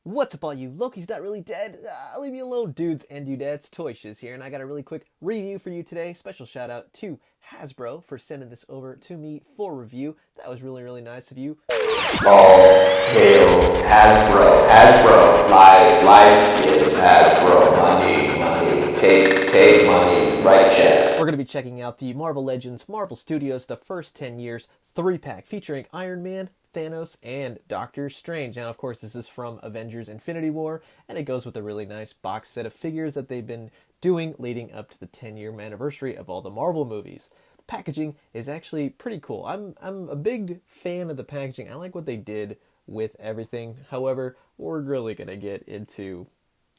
What's up all you Loki's not really dead? Leave me alone dudes and dudettes, Toy Shiz here, and I got a really quick review for you today. Special shout out to Hasbro for sending this over to me for review. That was really nice of you. All hail Hasbro. Hasbro. My life is Hasbro. Money. Take money. Write checks. We're going to be checking out the Marvel Legends Marvel Studios The First 10 Years 3-pack featuring Iron Man, Thanos, and Doctor Strange. Now, of course, this is from Avengers Infinity War, and it goes with a really nice box set of figures that they've been doing leading up to the 10-year anniversary of all the Marvel movies. The packaging is actually pretty cool. I'm a big fan of the packaging. I like what they did with everything. However, we're really going to get into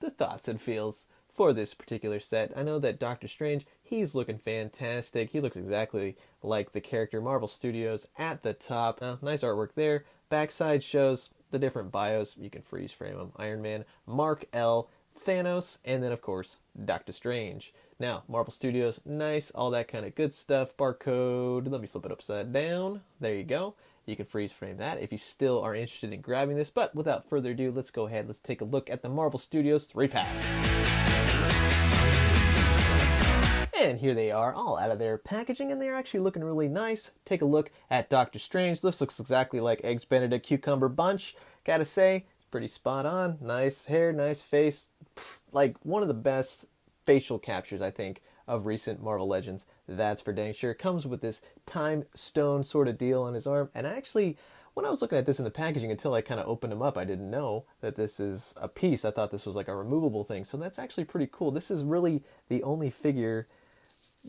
the thoughts and feels for this particular set. I know that Doctor Strange, he's looking fantastic. He looks exactly like the character. Marvel Studios at the top. Nice artwork there. Backside shows the different bios. You can freeze frame them. Iron Man, Mark L, Thanos, and then of course Doctor Strange. Now, Marvel Studios, nice, all that kind of good stuff. Barcode, let me flip it upside down. There you go. You can freeze frame that if you still are interested in grabbing this. But without further ado, let's go ahead. Let's take a look at the Marvel Studios 3-pack. And here they are, all out of their packaging, and they're actually looking really nice. Take a look at Doctor Strange. This looks exactly like Eggs Benedict Cucumber Bunch. Gotta say, it's pretty spot on. Nice hair, nice face. Like one of the best facial captures, I think, of recent Marvel Legends. That's for dang sure. Comes with this time stone sort of deal on his arm. And actually, when I was looking at this in the packaging, until I kind of opened them up, I didn't know that this is a piece. I thought this was like a removable thing. So that's actually pretty cool. This is really the only figure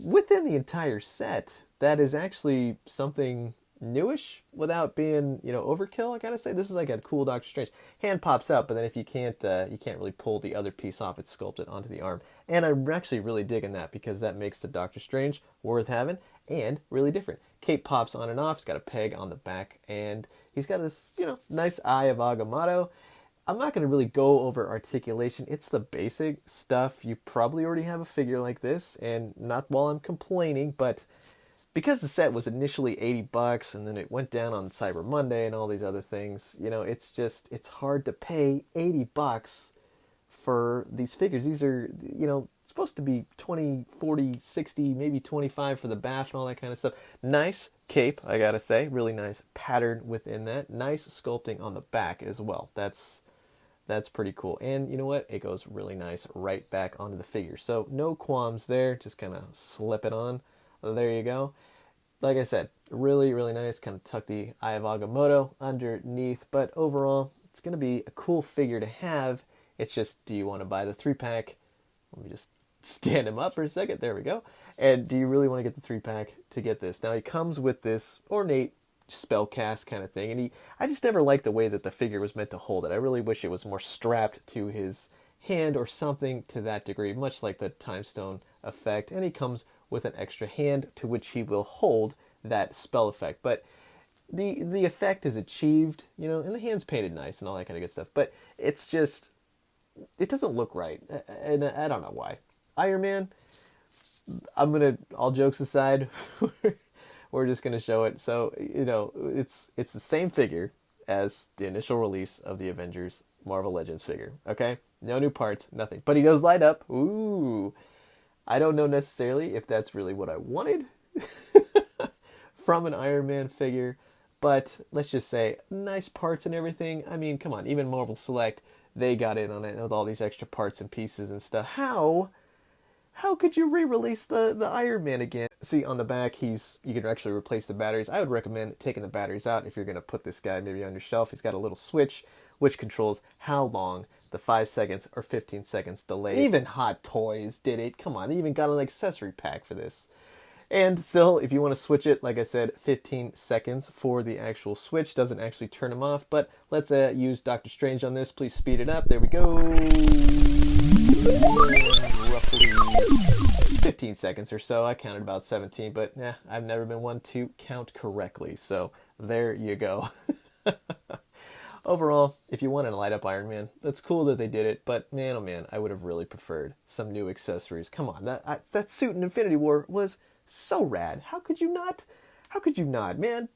within the entire set that is actually something newish without being, overkill. I gotta say, this is like a cool Doctor Strange. Hand pops out, but then if you can't really pull the other piece off, it's sculpted onto the arm. And I'm actually really digging that because that makes the Doctor Strange worth having and really different. Cape pops on and off. It's got a peg on the back, and he's got this, nice eye of Agamotto. I'm not going to really go over articulation. It's the basic stuff. You probably already have a figure like this, and not while I'm complaining, but because the set was initially $80 and then it went down on Cyber Monday and all these other things, it's hard to pay $80 for these figures. These are, supposed to be 20, 40, 60, maybe 25 for the bath and all that kind of stuff. Nice cape, I gotta say. Really nice pattern within that. Nice sculpting on the back as well. That's pretty cool. And you know what? It goes really nice right back onto the figure. So no qualms there. Just kind of slip it on. There you go. Like I said, really nice. Kind of tuck the Eye of Agamotto underneath. But overall, it's going to be a cool figure to have. It's just, do you want to buy the 3-pack? Let me just stand him up for a second. There we go. And do you really want to get the 3-pack to get this? Now, he comes with this ornate spell cast kind of thing, and I just never liked the way that the figure was meant to hold it. I really wish it was more strapped to his hand or something to that degree, much like the Time Stone effect. And he comes with an extra hand to which he will hold that spell effect. But the effect is achieved, and the hand's painted nice and all that kind of good stuff. But it's just, it doesn't look right, and I don't know why. Iron Man, all jokes aside, we're just going to show it. So, it's the same figure as the initial release of the Avengers Marvel Legends figure, okay? No new parts, nothing. But he does light up. Ooh. I don't know necessarily if that's really what I wanted from an Iron Man figure, but let's just say nice parts and everything. I mean, come on, even Marvel Select, they got in on it with all these extra parts and pieces and stuff. How could you re-release the Iron Man again? See, on the back, you can actually replace the batteries. I would recommend taking the batteries out if you're going to put this guy maybe on your shelf. He's got a little switch which controls how long the 5 seconds or 15 seconds delay. Even Hot Toys did it. Come on, they even got an accessory pack for this. And still, if you want to switch it, like I said, 15 seconds for the actual switch. Doesn't actually turn them off, but let's use Doctor Strange on this. Please speed it up. There we go. Roughly 15 seconds or so. I counted about 17, but I've never been one to count correctly. So there you go. Overall, if you want to light up Iron Man, that's cool that they did it, but man, oh man, I would have really preferred some new accessories. Come on, that suit in Infinity War was so rad. How could you How could you not, man?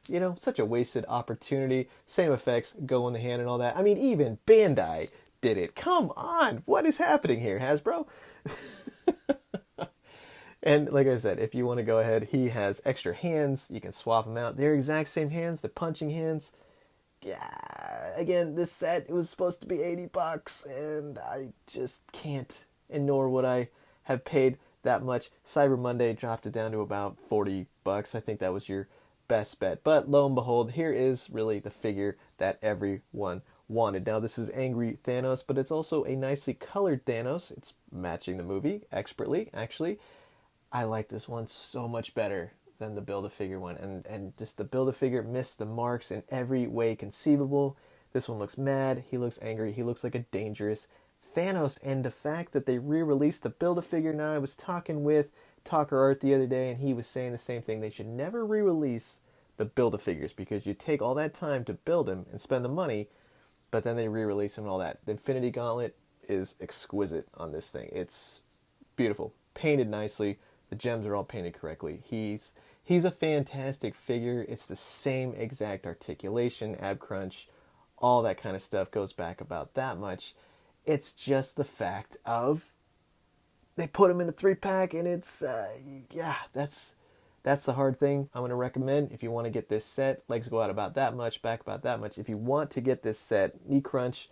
You know, such a wasted opportunity. Same effects go in the hand and all that. I mean, even Bandai did it. Come on. What is happening here, Hasbro? And like I said, if you want to go ahead, he has extra hands. You can swap them out. They're exact same hands. They're punching hands. Yeah, again, this set, it was supposed to be $80, and I just can't, and nor would I have paid that much. Cyber Monday dropped it down to about $40. I think that was your best bet. But lo and behold, here is really the figure that everyone wanted. Now, this is Angry Thanos, but it's also a nicely colored Thanos. It's matching the movie expertly, actually. I like this one so much better than the Build-A-Figure one. And just the Build-A-Figure missed the marks in every way conceivable. This one looks mad. He looks angry. He looks like a dangerous Thanos. And the fact that they re-released the Build-A-Figure now, I was talking with Talker Art the other day, and he was saying the same thing. They should never re-release the Build-A-Figures because you take all that time to build them and spend the money, but then they re-release them and all that. The Infinity Gauntlet is exquisite on this thing. It's beautiful. Painted nicely. The gems are all painted correctly. He's a fantastic figure. It's the same exact articulation, ab crunch, all that kind of stuff goes back about that much. It's just the fact of they put him in a 3-pack, and it's, yeah, that's the hard thing. I'm going to recommend, if you want to get this set, legs go out about that much, back about that much. If you want to get this set, knee crunch,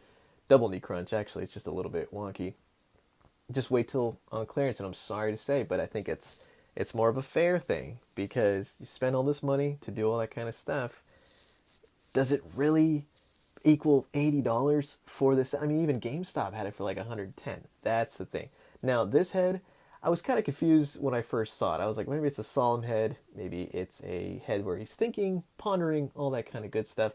double knee crunch, actually, it's just a little bit wonky. Just wait till on clearance, and I'm sorry to say, but I think it's more of a fair thing, because you spend all this money to do all that kind of stuff. Does it really equal $80 for this? I mean, even GameStop had it for like $110. That's the thing. Now, this head, I was kind of confused when I first saw it. I was like, maybe it's a solemn head. Maybe it's a head where he's thinking, pondering, all that kind of good stuff.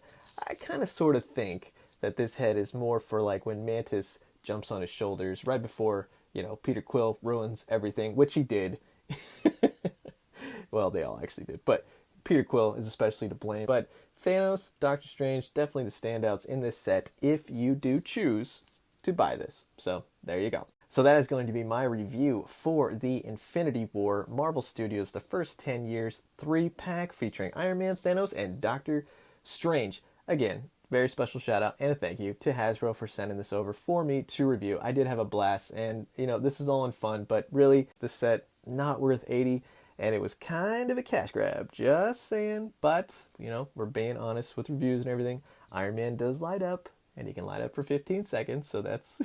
I kind of sort of think that this head is more for like when Mantis jumps on his shoulders right before, you know, Peter Quill ruins everything, which he did. Well, they all actually did, but Peter Quill is especially to blame. But Thanos, Doctor Strange, definitely the standouts in this set if you do choose to buy this. So there you go. So that is going to be my review for the Infinity War Marvel Studios The First 10 Years 3-pack featuring Iron Man, Thanos, and Doctor Strange. Again, very special shout out and a thank you to Hasbro for sending this over for me to review. I did have a blast, and you know, this is all in fun, but really the set not worth $80, and it was kind of a cash grab, just saying. But you know, we're being honest with reviews and everything. Iron Man does light up, and he can light up for 15 seconds, so that's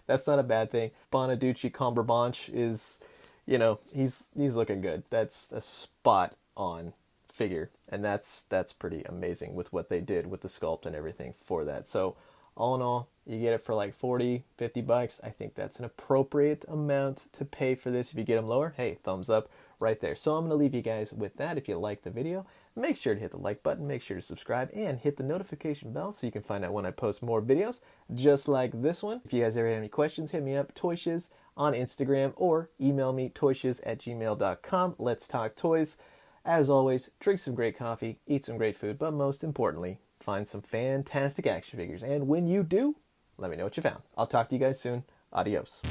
that's not a bad thing. Bonaducci Cumberbatch is, you know, he's looking good. That's a spot on figure, and that's pretty amazing with what they did with the sculpt and everything for that. So all in all, you get it for like $40-$50. I think that's an appropriate amount to pay for this. If you get them lower, hey, thumbs up right there. So I'm going to leave you guys with that. If you like the video, make sure to hit the like button, make sure to subscribe, and hit the notification bell so you can find out when I post more videos just like this one. If you guys ever have any questions, hit me up, ToyShiz on Instagram, or email me, toyshiz@gmail.com. Let's talk toys. As always, drink some great coffee, eat some great food, but most importantly, find some fantastic action figures. And when you do, let me know what you found. I'll talk to you guys soon. Adios.